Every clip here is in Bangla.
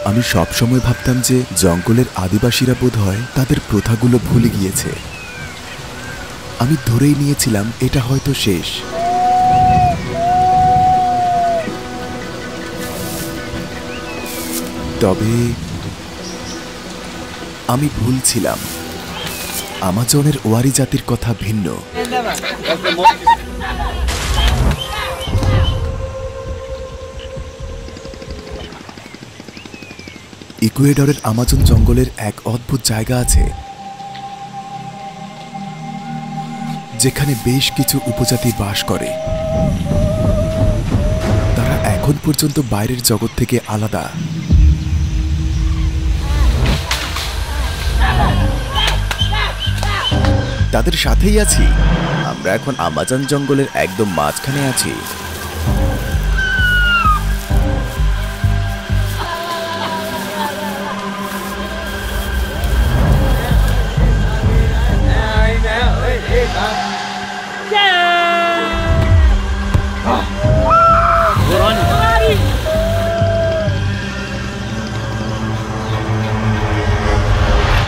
আমি সবসময় ভাবতাম যে জঙ্গলের আদিবাসীরা বোধহয় তাদের প্রথাগুলো ভুলে গিয়েছে। আমি ধরেই নিয়েছিলাম এটা হয়তো শেষ। তবে আমি ভুল ছিলাম। আমাজনের ওয়ারি জাতির কথা ভিন্ন। ইকুয়েডরের আমাজন জঙ্গলের এক অদ্ভুত জায়গা আছে যেখানে বেশ কিছু উপজাতি বাস করে। তারা এখন পর্যন্ত বাইরের জগৎ থেকে আলাদা। তাদের সাথেই আছি। আমরা এখন আমাজন জঙ্গলের একদম মাঝখানে আছি।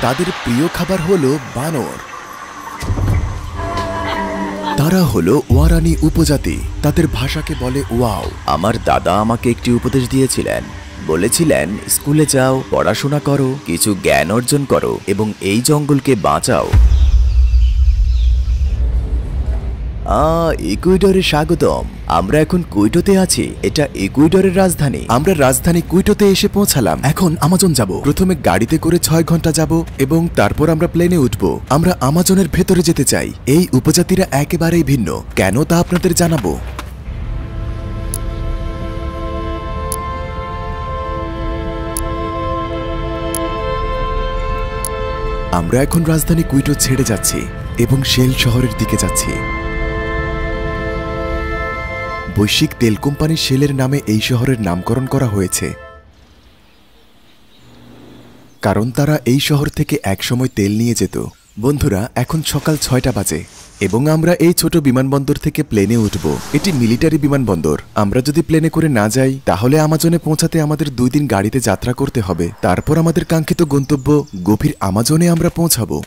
তাদের প্রিয় খাবার হলো বানর। তারা হলো ওয়ারানি উপজাতি। তাদের ভাষাকে বলে ওয়াও। আমার দাদা আমাকে একটি উপদেশ দিয়েছিলেন, বলেছিলেন স্কুলে যাও, পড়াশোনা করো, কিছু জ্ঞান অর্জন করো এবং এই জঙ্গলকে বাঁচাও। ইকুয়েডরে স্বাগতম। আমরা এখন কুইটোতে আছি। এটা ইকুয়েডরের রাজধানী। আমরা রাজধানী কুইটোতে এসে পৌঁছালাম। এখন আমাজন যাব। প্রথমে গাড়িতে করে 6 ঘন্টা যাব এবং তারপর আমরা প্লেনে উঠব। আমরা আমাজনের ভেতরে যেতে চাই। এই উপজাতিরা একেবারেই ভিন্ন। কেন তা আপনাদের জানাবো। আমরা এখন রাজধানী কুইটো ছেড়ে যাচ্ছি এবং শেল শহরের দিকে যাচ্ছি। বৈশ্বিক তেল কোম্পানি শেলের নামে এই শহরের নামকরণ করা হয়েছে, কারণ তারা এই শহর থেকে একসময় তেল নিয়ে যেত। বন্ধুরা, এখন সকাল 6টা বাজে এবং আমরা এই ছোট বিমানবন্দর থেকে প্লেনে উঠব। এটি মিলিটারি বিমানবন্দর। আমরা যদি প্লেনে করে না যাই তাহলে আমাজনে পৌঁছাতে আমাদের 2 দিন গাড়িতে যাত্রা করতে হবে। তারপর আমাদের কাঙ্ক্ষিত গন্তব্য গভীর আমাজনে আমরা পৌঁছাবো।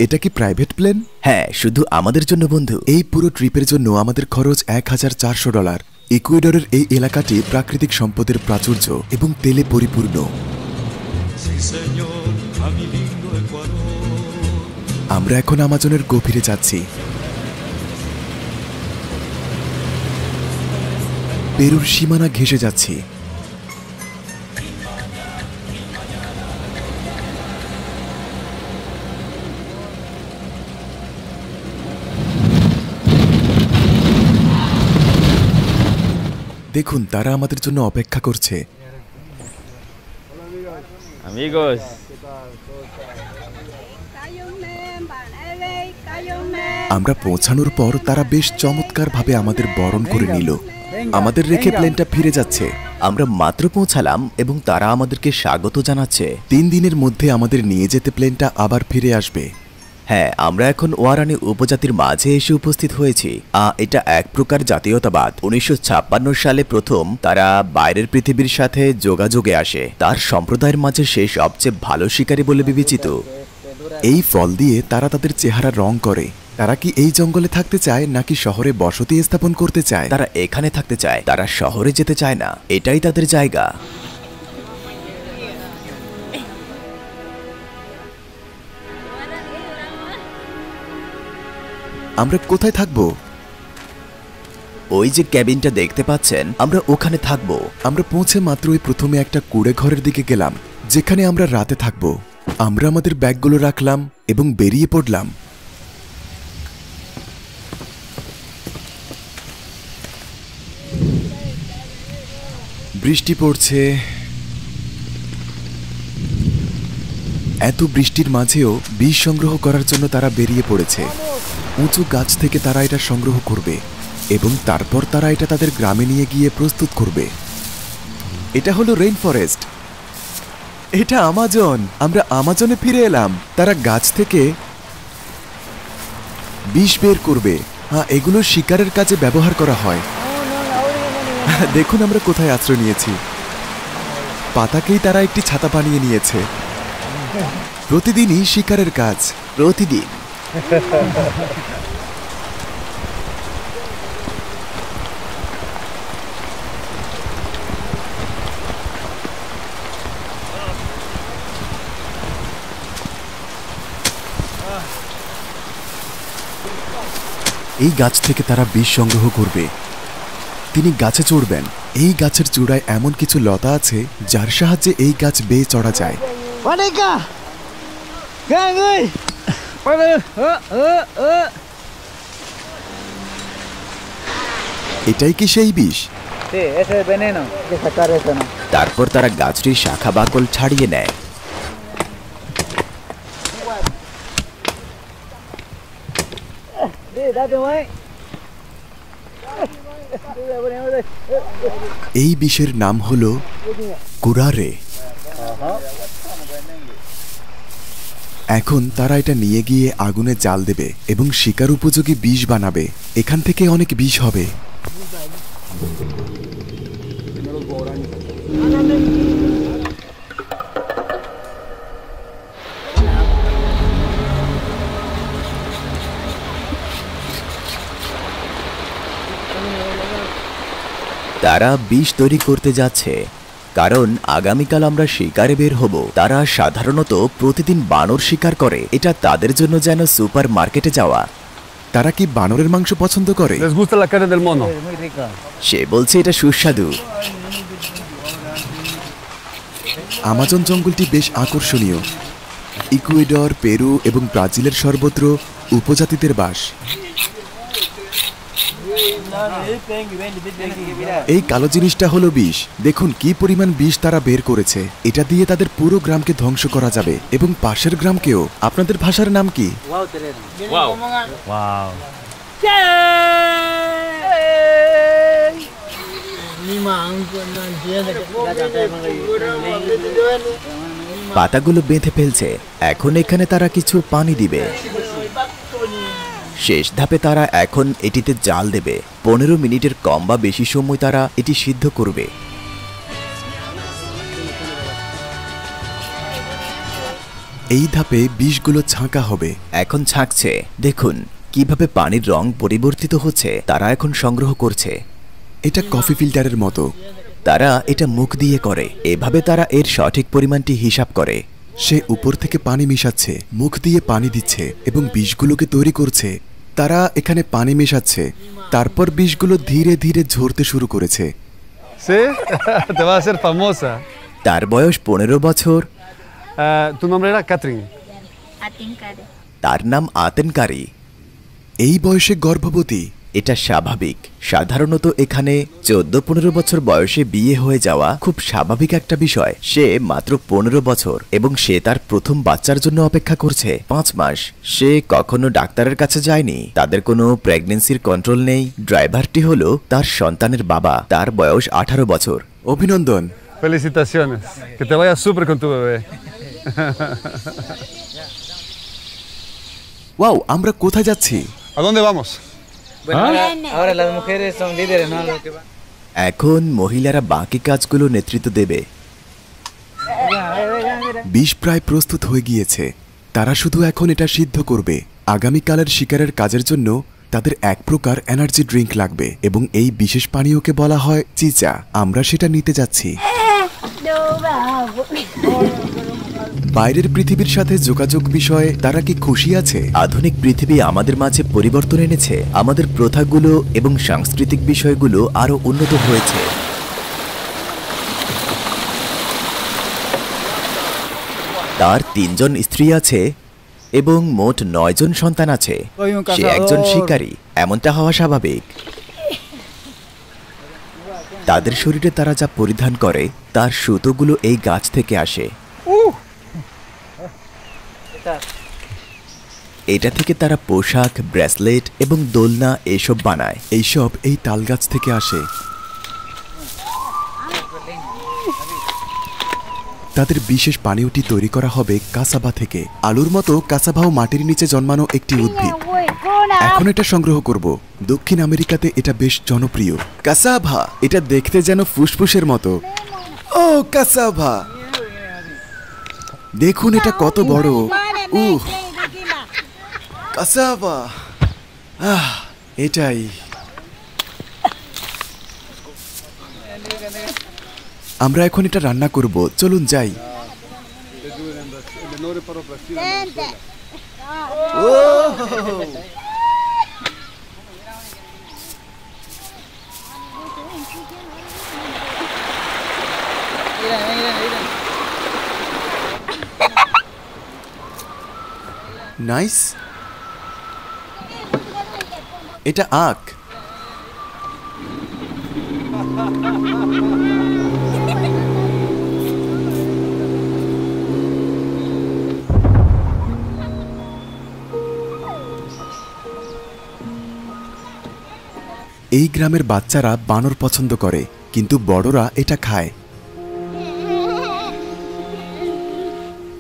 এটা কি প্রাইভেট প্লেন? হ্যাঁ, শুধু আমাদের জন্য বন্ধু। এই পুরো ট্রিপের জন্য আমাদের খরচ $1400। ইকুয়েডরের এই এলাকাটি প্রাকৃতিক সম্পদের প্রাচুর্য এবং তেলে পরিপূর্ণ। আমরা এখন আমাজনের গভীরে যাচ্ছি। পেরুর সীমানা ঘেঁষে যাচ্ছি। দেখুন, তারা আমাদের জন্য অপেক্ষা করছে। আমরা পৌঁছানোর পর তারা বেশ চমৎকারভাবে আমাদের বরণ করে নিল। আমাদের রেখে প্লেনটা ফিরে যাচ্ছে। আমরা মাত্র পৌঁছালাম এবং তারা আমাদেরকে স্বাগত জানাচ্ছে। 3 দিনের মধ্যে আমাদের নিয়ে যেতে প্লেনটা আবার ফিরে আসবে। হ্যাঁ, আমরা এখন ওয়ারানি উপজাতির মাঝে এসে উপস্থিত হয়েছি। এটা এক প্রকার জাতীয়তাবাদ। 1956 সালে প্রথম তারা বাইরের পৃথিবীর সাথে যোগাযোগে আসে। তার সম্প্রদায়ের মাঝে সে সবচেয়ে ভালো শিকারী বলে বিবেচিত। এই ফল দিয়ে তারা তাদের চেহারা রং করে। তারা কি এই জঙ্গলে থাকতে চায় নাকি শহরে বসতি স্থাপন করতে চায়? তারা এখানে থাকতে চায়। তারা শহরে যেতে চায় না। এটাই তাদের জায়গা। আমরা কোথায় থাকবো? ওই যে ক্যাবিনটা দেখতে পাচ্ছেন, আমরা ওখানে থাকবো। আমরা পৌঁছে মাত্রই প্রথমে একটা কুড়ে ঘরের দিকে গেলাম যেখানে আমরা রাতে থাকবো। আমরা আমাদের ব্যাগগুলো রাখলাম এবং বেরিয়ে পড়লাম। বৃষ্টি পড়ছে। এত বৃষ্টির মাঝেও বীজ সংগ্রহ করার জন্য তারা বেরিয়ে পড়েছে। উঁচু গাছ থেকে তারা এটা সংগ্রহ করবে এবং তারপর তারা এটা তাদের গ্রামে নিয়ে গিয়ে প্রস্তুত করবে। এটা হলো রেইন ফরেস্ট। এটা আমাজন। আমরা আমাজনে ফিরে এলাম। তারা গাছ থেকে বিষ বের করবে। এগুলো শিকারের কাজে ব্যবহার করা হয়। দেখুন আমরা কোথায় আশ্রয় নিয়েছি। পাতাকেই তারা একটি ছাতা বানিয়ে নিয়েছে। প্রতিদিনই শিকারের কাজ, প্রতিদিন। এই গাছ থেকে তারা বিষ সংগ্রহ করবে। তিনি গাছে চড়বেন। এই গাছের চূড়ায় এমন কিছু লতা আছে যার সাহায্যে এই গাছ বেয়ে চড়া যায়। এটাই কি সেই বিষ? তারপর তারা গাছটির শাখা বাকল ছাড়িয়ে নেয়। এই বিষের নাম হলো কুরারে। এখন তারা এটা নিয়ে গিয়ে আগুনে জাল দেবে এবং শিকার উপযোগী বিষ বানাবে। এখান থেকে অনেক বিষ হবে। তারা বিষ তৈরি করতে যাচ্ছে, কারণ আগামীকাল আমরা শিকারে বের হব। তারা সাধারণত প্রতিদিন বানর শিকার করে। এটা তাদের জন্য যেন সুপার মার্কেটে যাওয়া। তারা কি বানরের মাংস পছন্দ করে? সে বলছে এটা সুস্বাদু। আমাজন জঙ্গলটি বেশ আকর্ষণীয়। ইকুয়েডর, পেরু এবং ব্রাজিলের সর্বত্র উপজাতিদের বাস। এই কালো জিনিসটা হলো বিষ। দেখুন কি পরিমাণ বিষ তারা বের করেছে। এটা দিয়ে তাদের পুরো গ্রামকে ধ্বংস করা যাবে এবং পাশের গ্রামকেও। আপনাদের ভাষার নাম কি? পাতাগুলো বেঁধে ফেলছে। এখন এখানে তারা কিছু পানি দিবে। শেষ ধাপে তারা এখন এটিতে জাল দেবে। 15 মিনিটের কম বা বেশি সময় তারা এটি সিদ্ধ করবে। এই ধাপে বিষগুলো ছাঁকা হবে। এখন ছাঁকছে। দেখুন কিভাবে পানির রং পরিবর্তিত হচ্ছে। তারা এখন সংগ্রহ করছে। এটা কফি ফিল্টারের মতো। তারা এটা মুখ দিয়ে করে। এভাবে তারা এর সঠিক পরিমাণটি হিসাব করে। সে উপর থেকে পানি মিশাচ্ছে, মুখ দিয়ে পানি দিচ্ছে এবং বিষগুলোকে তৈরি করছে। তারা এখানে পানি মেশাচ্ছে। তারপর বিষগুলো ধীরে ধীরে ঝরতে শুরু করেছে। তার বয়স 15 বছর। তার নাম আতেনকারি। এই বয়সে গর্ভবতী। এটা স্বাভাবিক। সাধারণত এখানে 14-15 বছর বয়সে বিয়ে হয়ে যাওয়া খুব স্বাভাবিক একটা বিষয়। সে মাত্র 15 বছর এবং সে তার প্রথম বাচ্চার জন্য অপেক্ষা করছে 5 মাস। সে কখনো ডাক্তারের কাছে যায়নি। তাদের কোনো প্রেগন্যান্সির কন্ট্রোল নেই। ড্রাইভারটি হলো তার সন্তানের বাবা। তার বয়স 18 বছর। অভিনন্দন। Felicitaciones. Que te vaya súper con tu bebé. Wow, আমরা কোথায় যাচ্ছি? ¿A dónde vamos? Ahora las mujeres son líderes, ¿no? এখন মহিলারা বাকি কাজগুলো নেতৃত্ব দেবে। বিষ প্রায় প্রস্তুত হয়ে গিয়েছে। তারা শুধু এখন এটা সিদ্ধ করবে। আগামীকালের শিকারের কাজের জন্য তাদের এক প্রকার এনার্জি ড্রিঙ্ক লাগবে এবং এই বিশেষ পানীয়কে বলা হয় চিচা। আমরা সেটা নিতে যাচ্ছি। বাইরের পৃথিবীর সাথে যোগাযোগ বিষয়ে তারা কি খুশি আছে? আধুনিক পৃথিবী আমাদের মাঝে পরিবর্তন এনেছে। আমাদের প্রথাগুলো এবং সাংস্কৃতিক বিষয়গুলো আরো উন্নত হয়েছে। তার 3 জন স্ত্রী আছে এবং মোট 9 জন সন্তান আছে। সে একজন শিকারী। এমনটা হওয়া স্বাভাবিক। তাদের শরীরে তারা যা পরিধান করে তার সুতোগুলো এই গাছ থেকে আসে। এটা থেকে তারা পোশাক, ব্রেসলেট এবং দোলনা এসব বানায়। এইসব এই তাল গাছ থেকে আসে। তাদের বিশেষ পানীয়টি তৈরি করা হবে কাসাবা থেকে। আলুর মতো কাসাবাও মাটির নিচে জন্মানো একটি উদ্ভিদ। এখন এটা সংগ্রহ করব। দক্ষিণ আমেরিকাতে এটা বেশ জনপ্রিয়। কাসাভা, এটা দেখতে যেন ফুসফুসের মতো। ও কাসাভা, দেখুন এটা কত বড়। কাসাভা, এটাই। আমরা এখন এটা রান্না করব, চলুন যাই। নাইস। এটা আখ। এই গ্রামের বাচ্চারা বানর পছন্দ করে, কিন্তু বড়রা এটা খায়।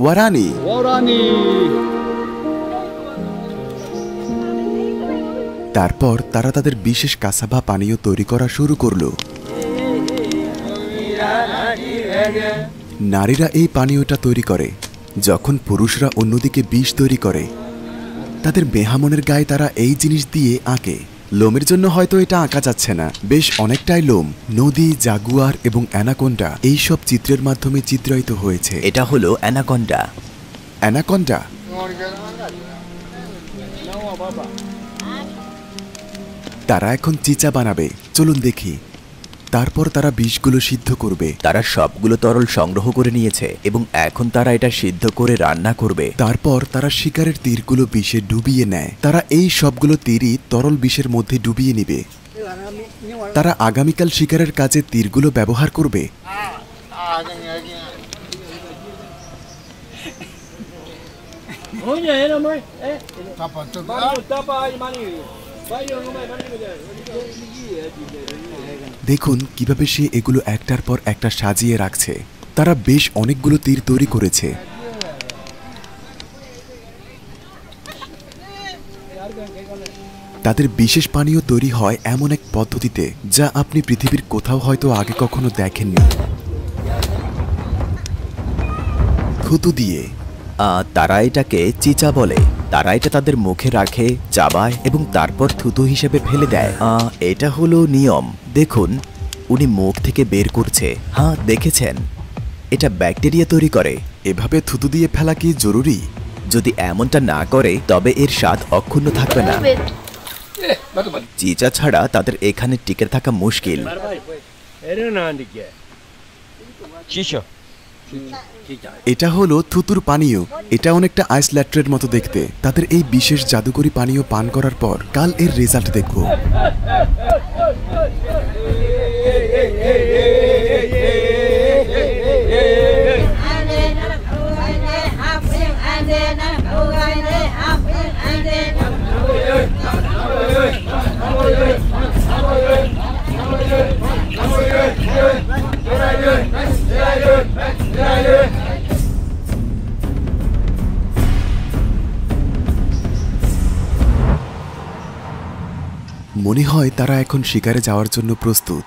ওয়ারানি। তারপর তারা তাদের বিশেষ কাসাভা পানীয় তৈরি করা শুরু করলো। নারীরা এই পানীয়টা তৈরি করে, যখন পুরুষরা অন্যদিকে বিষ তৈরি করে। তাদের মেহামনের গায়ে তারা এই জিনিস দিয়ে আঁকে। লোমের জন্য হয়তো এটা আঁকা যাচ্ছে না, বেশ অনেকটাই লোম। নদী, জাগুয়ার এবং অ্যানাকোন্ডা এই সব চিত্রের মাধ্যমে চিত্রায়িত হয়েছে। এটা হলো অ্যানাকোন্ডা। অ্যানাকোন্ডা। তারা এখন চিচা বানাবে, চলুন দেখি। তারপর তারা বিষগুলো সিদ্ধ করবে। তারা সবগুলো তরল সংগ্রহ করে নিয়েছে এবং এখন তারা এটা সিদ্ধ করে রান্না করবে। তারপর তারা শিকারের তীরগুলো বিষে ডুবিয়ে নেয়। তারা এই সবগুলো তীরই তরল বিষের মধ্যে ডুবিয়ে নিবে। তারা আগামীকাল শিকারের কাজে তীরগুলো ব্যবহার করবে। দেখুন কিভাবে সে এগুলো একটার পর একটা সাজিয়ে রাখছে। তারা বেশ অনেকগুলো তীর তৈরি করেছে। তাদের বিশেষ পানীয় তৈরি হয় এমন এক পদ্ধতিতে যা আপনি পৃথিবীর কোথাও হয়তো আগে কখনো দেখেননি। থুতু দিয়ে। তারা এটাকে চিচা বলে। তারা এটা তাদের মুখে রাখে, চাবায় এবং তারপর থুতু হিসেবে ফেলে দেয়। এটা হলো নিয়ম। দেখুন, উনি মুখ থেকে বের করছে। হ্যাঁ, দেখেছেন? এটা ব্যাকটেরিয়া তৈরি করে। এভাবে থুতু দিয়ে ফেলা কি জরুরি? যদি এমনটা না করে তবে এর স্বাদ অক্ষুণ্ণ থাকবে না। চিচা ছাড়া তাদের এখানে টিকে থাকা মুশকিল। এটা হলো থুতুর পানীয়। এটা অনেকটা আইস ল্যাট্রের মতো দেখতে। তাদের এই বিশেষ জাদুকরি পানীয় পান করার পর কাল এর রেজাল্ট দেখব। মনে হয় তারা এখন শিকারে যাওয়ার জন্য প্রস্তুত।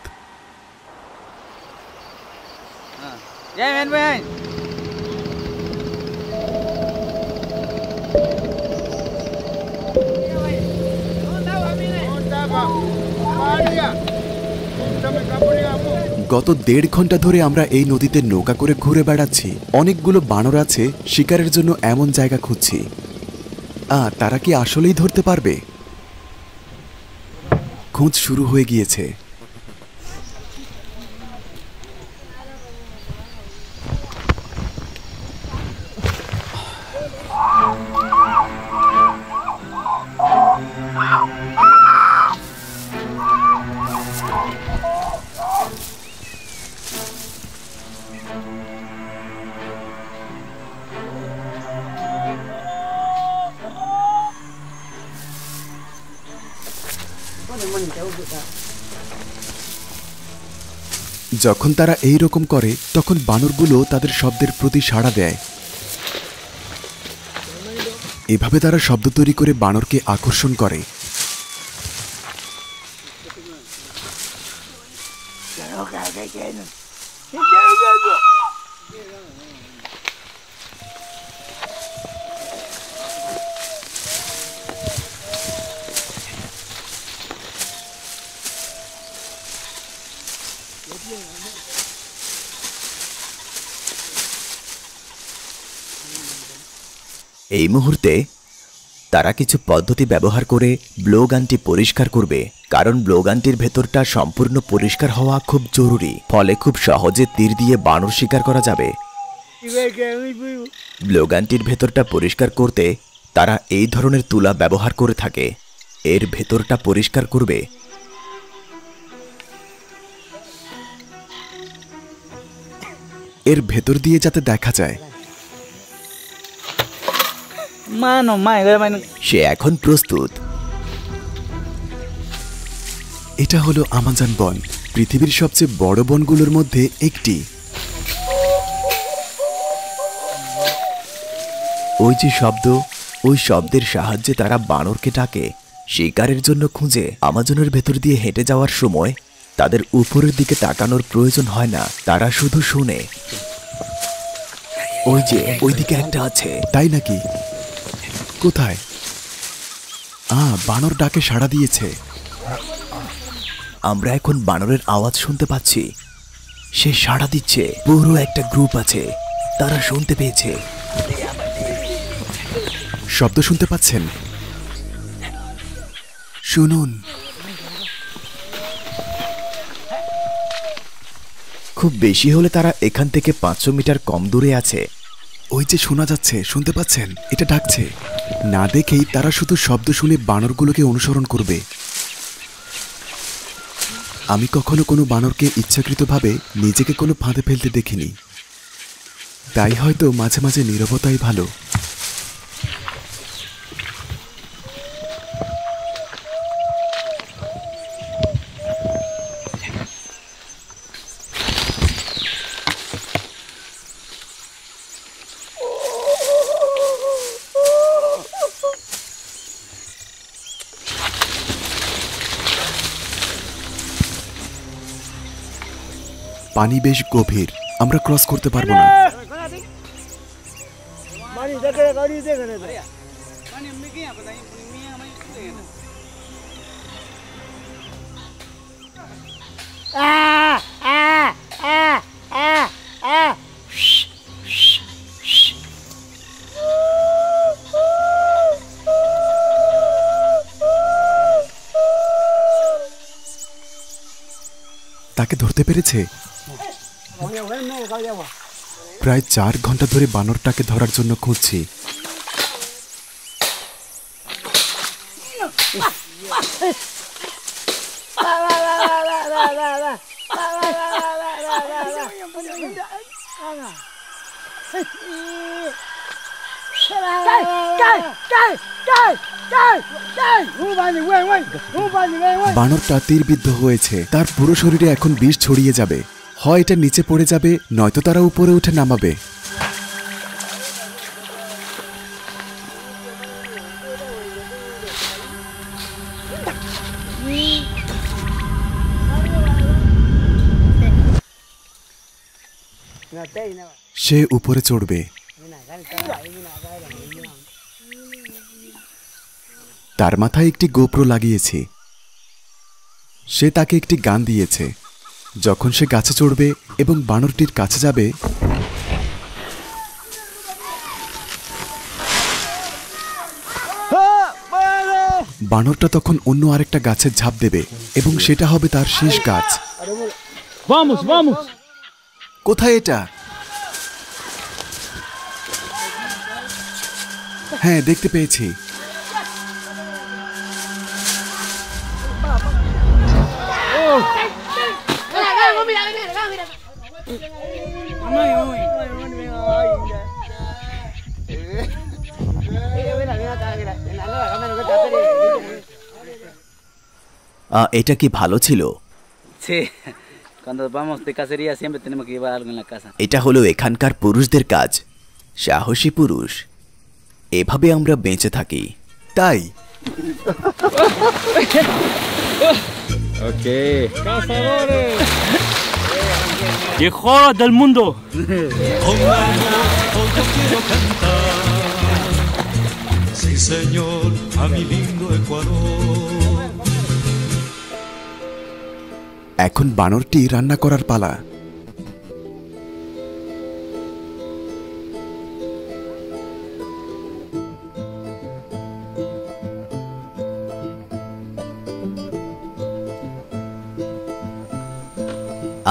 গত 1.5 ঘন্টা ধরে আমরা এই নদীতে নৌকা করে ঘুরে বেড়াচ্ছি। অনেকগুলো বানর আছে, শিকারের জন্য এমন জায়গা খুঁজছি। তারা কি আসলেই ধরতে পারবে? খোঁজ শুরু হয়ে গিয়েছে। যখন তারা এই রকম করে তখন বানরগুলো তাদের শব্দের প্রতি সাড়া দেয়। এভাবে তারা শব্দ তৈরি করে বানরকে আকর্ষণ করে। এই মুহূর্তে তারা কিছু পদ্ধতি ব্যবহার করে ব্লো গানটি পরিষ্কার করবে, কারণ ব্লো গানটির ভেতরটা সম্পূর্ণ পরিষ্কার হওয়া খুব জরুরি, ফলে খুব সহজে তীর দিয়ে বানর শিকার করা যাবে। ব্লো গানটির ভেতরটা পরিষ্কার করতে তারা এই ধরনের তুলা ব্যবহার করে থাকে। এর ভেতরটা পরিষ্কার করবে। এর ভেতর দিয়ে যাতে দেখা যায়। সে এখন প্রস্তুত। এটা হলো আমাজন বন, পৃথিবীর সবচেয়ে বড় বনগুলোর মধ্যে একটি। ওই যে শব্দ, ওই শব্দের সাহায্যে তারা বানরকে ডাকে শিকারের জন্য খুঁজে। আমাজনের ভেতর দিয়ে হেঁটে যাওয়ার সময় তাদের উপরের দিকে তাকানোর প্রয়োজন হয় না, তারা শুধু শুনে। ওই যে ওইদিকে একটা আছে। তাই নাকি? কোথায়? বানর ডাকে সাড়া দিয়েছে। আমরা এখন বানরের আওয়াজ শুনতে পাচ্ছি। সে সাড়া দিচ্ছে। পুরো একটা গ্রুপ আছে, তারা শুনতে পেয়েছে। শব্দ শুনতে পাচ্ছেন? শুনুন। খুব বেশি হলে তারা এখান থেকে 500 মিটার কম দূরে আছে। ওই যে শোনা যাচ্ছে, শুনতে পাচ্ছেন? এটা ডাকছে। না দেখেই তারা শুধু শব্দ শুনে বানরগুলোকে অনুসরণ করবে। আমি কখনো কোনো বানরকে ইচ্ছাকৃতভাবে নিজেকে কোনো ফাঁদে ফেলতে দেখিনি, তাই হয়তো মাঝে মাঝে নীরবতাই ভালো। পানি বেশ গভীর, আমরা ক্রস করতে পারবো না। তাকে ধরতে পেরেছে। প্রায় 4 ঘন্টা ধরে বানরটাকে ধরার জন্য খুঁজছি। বানরটা তীরবিদ্ধ হয়েছে, তার পুরো শরীরে এখন বিষ ছড়িয়ে যাবে। হয় এটা নিচে পড়ে যাবে, নয়তো তারা উপরে উঠে নামাবে। সে উপরে চড়বে। তার মাথায় একটি গোপ্রো লাগিয়েছি। সে তাকে একটি গান দিয়েছে। যখন সে গাছে চড়বে এবং বানরটির কাছে যাবে, বানরটা তখন অন্য আরেকটা গাছের ঝাঁপ দেবে এবং সেটা হবে তার শেষ গাছ। কোথায় এটা? হ্যাঁ, দেখতে পেয়েছি। এটা কি ভালো ছিল? এটা হলো এখানকার পুরুষদের কাজ, সাহসী পুরুষ। এভাবে আমরা বেঁচে থাকি। তাই Mejor del mundo. Con amor hoy yo quiero cantar. Sí, señor, a mi lindo Ecuador. এখন বানরটি রান্না করার পালা।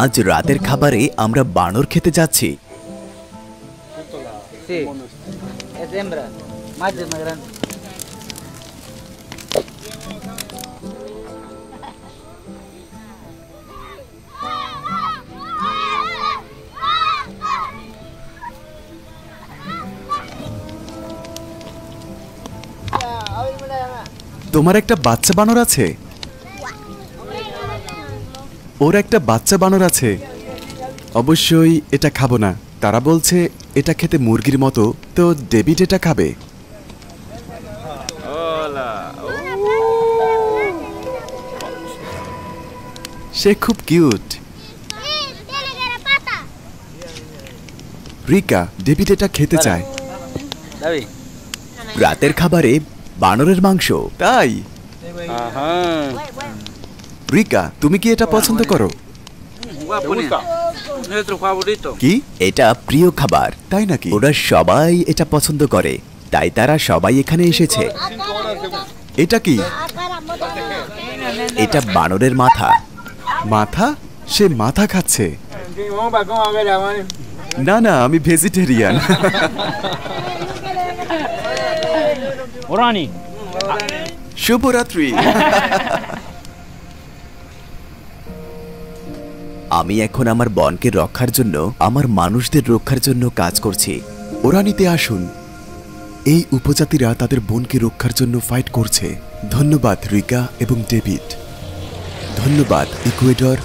আজ রাতের খাবারে আমরা বানর খেতে যাচ্ছি। Sí. Es hembra. Macho es más grande. তোমার একটা বাচ্চা বানর আছে? ওর একটা বাচ্চা বানর আছে। অবশ্যই এটা খাবো না, তারা বলছে এটা খেতে মুরগির মতো, তো ডেভিড এটা খাবে। সে খুব কিউট। রিকা, ডেভিড এটা খেতে চায়। David. রাতের খাবারে বানরের মাংস। তাই রিকা, তুমি কি এটা পছন্দ করো? Nuestro favorito. কি? এটা প্রিয় খাবার। তাই নাকি? ওরা সবাই এটা পছন্দ করে, তাই তারা সবাই এখানে এসেছে। এটা কি? এটা বানরের মাথা। মাথা? সে মাথা খাচ্ছে। না না, আমি ভেজিটেরিয়ান। Orani. শুভরাত্রি। আমি এখন আমার বনকে রক্ষার জন্য, আমার মানুষদের রক্ষার জন্য কাজ করছি। ওরানিতে আসুন। এই উপজাতিরা তাদের বনকে রক্ষার জন্য ফাইট করছে। ধন্যবাদ রিকা এবং ডেভিড। ধন্যবাদ ইকুয়েডর